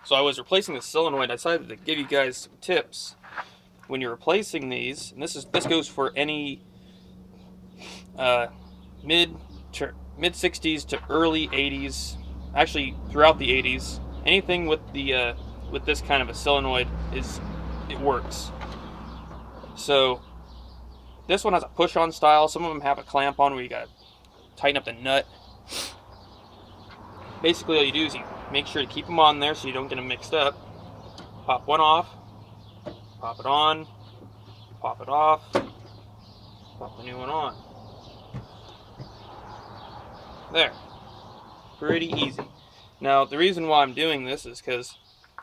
So I was replacing the solenoid. I decided to give you guys some tips when you're replacing these. And this goes for any uh, mid mid 60s to early 80s. Actually, throughout the 80s, anything with this kind of a solenoid it works. So this one has a push-on style. Some of them have a clamp on where you gotta tighten up the nut. Basically, all you do is you make sure to keep them on there so you don't get them mixed up. Pop one off, pop it on, pop it off, pop the new one on. There. Pretty easy. Now, the reason why I'm doing this is because,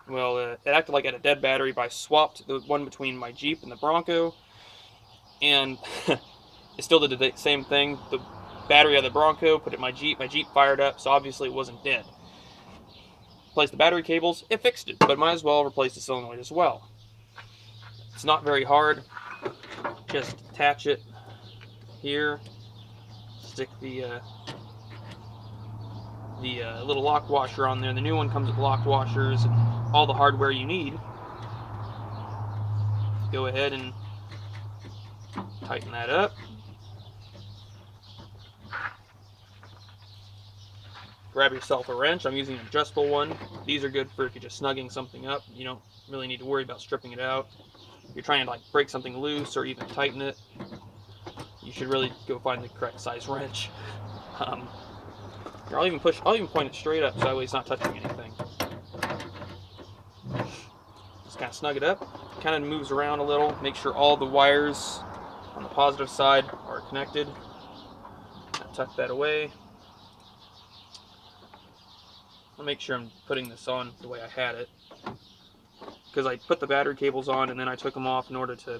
well, it acted like I had a dead battery, but I swapped the one between my Jeep and the Bronco, and it still did the same thing. The battery out of the Bronco, put it in my Jeep fired up, so obviously it wasn't dead. Replaced the battery cables, it fixed it, but might as well replace the solenoid as well. It's not very hard. Just attach it here, stick the little lock washer on there. The new one comes with lock washers and all the hardware you need. Go ahead and tighten that up. Grab yourself a wrench. I'm using an adjustable one. These are good for if you're just snugging something up. You don't really need to worry about stripping it out. If you're trying to like break something loose or even tighten it, you should really go find the correct size wrench. I'll even point it straight up so that way it's not touching anything. Just kind of snug it up. Kind of moves around a little. Make sure all the wires on the positive side are connected. Tuck that away. I'll make sure I'm putting this on the way I had it, because I put the battery cables on and then I took them off in order to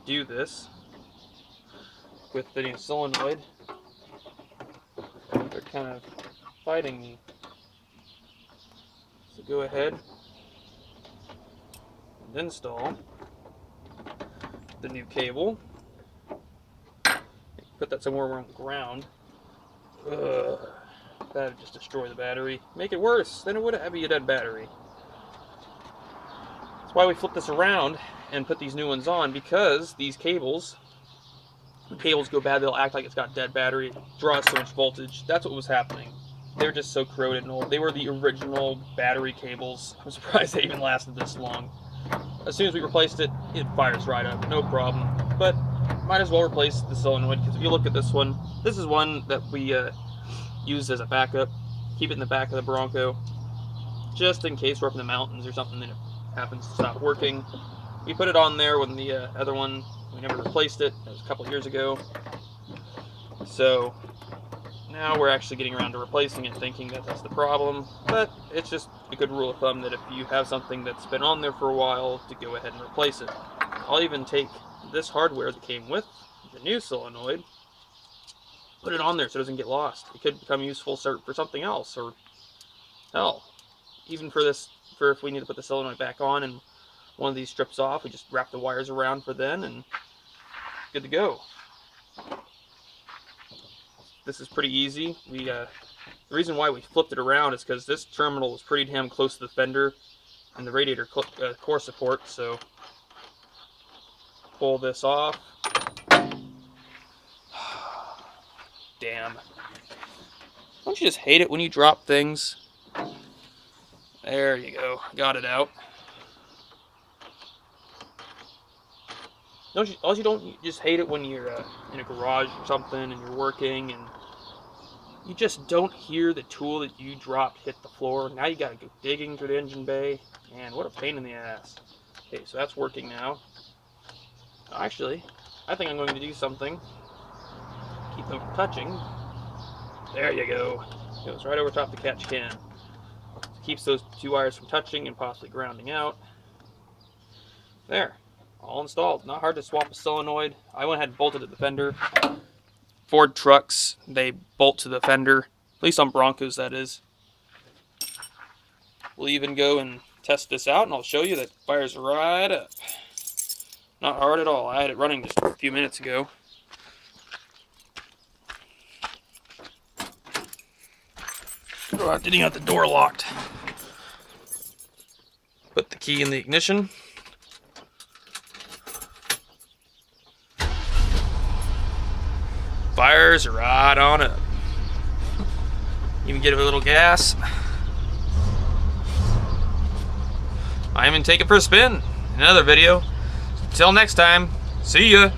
do this with the new solenoid. They're kind of fighting me. So go ahead and install the new cable. Put that somewhere around the ground. That would just destroy the battery. Make it worse. Then it would have a dead battery. That's why we flip this around and put these new ones on, because these cables, when cables go bad, they'll act like it's got dead battery. It draws so much voltage. That's what was happening. They're just so corroded and old. They were the original battery cables. I'm surprised they even lasted this long. As soon as we replaced it, it fires right up. No problem. But might as well replace the solenoid, because if you look at this one, this is one that we used as a backup. Keep it in the back of the Bronco, just in case we're up in the mountains or something and it happens to stop working. We put it on there when the other one, we never replaced it. It was a couple years ago. So now we're actually getting around to replacing it, thinking that that's the problem. But it's just a good rule of thumb that if you have something that's been on there for a while, to go ahead and replace it. I'll even take this hardware that came with the new solenoid, put it on there so it doesn't get lost. It could become useful for something else, or hell, even for if we need to put the solenoid back on and one of these strips off, we just wrap the wires around for then and good to go. This is pretty easy. The reason why we flipped it around is because this terminal was pretty damn close to the fender and the radiator core support, so pull this off. Damn. Don't you just hate it when you drop things? There you go. Got it out. Don't you just hate it when you're in a garage or something and you're working and you just don't hear the tool that you dropped hit the floor? Now you gotta go digging through the engine bay, and what a pain in the ass. Okay, so that's working now. Actually, I think I'm going to do something. Keep them from touching. There you go. Goes right over top the catch can. Keeps those two wires from touching and possibly grounding out. There. All installed. Not hard to swap a solenoid. I went ahead and bolted at the fender. Ford trucks, they bolt to the fender. At least on Broncos, that is. We'll even go and test this out, and I'll show you that it fires right up. Not hard at all. I had it running just a few minutes ago. Oh, I didn't have the door locked. Put the key in the ignition. Fires right on up. Even get a little gas. I'm gonna take it for a spin in another video. Until next time, see ya.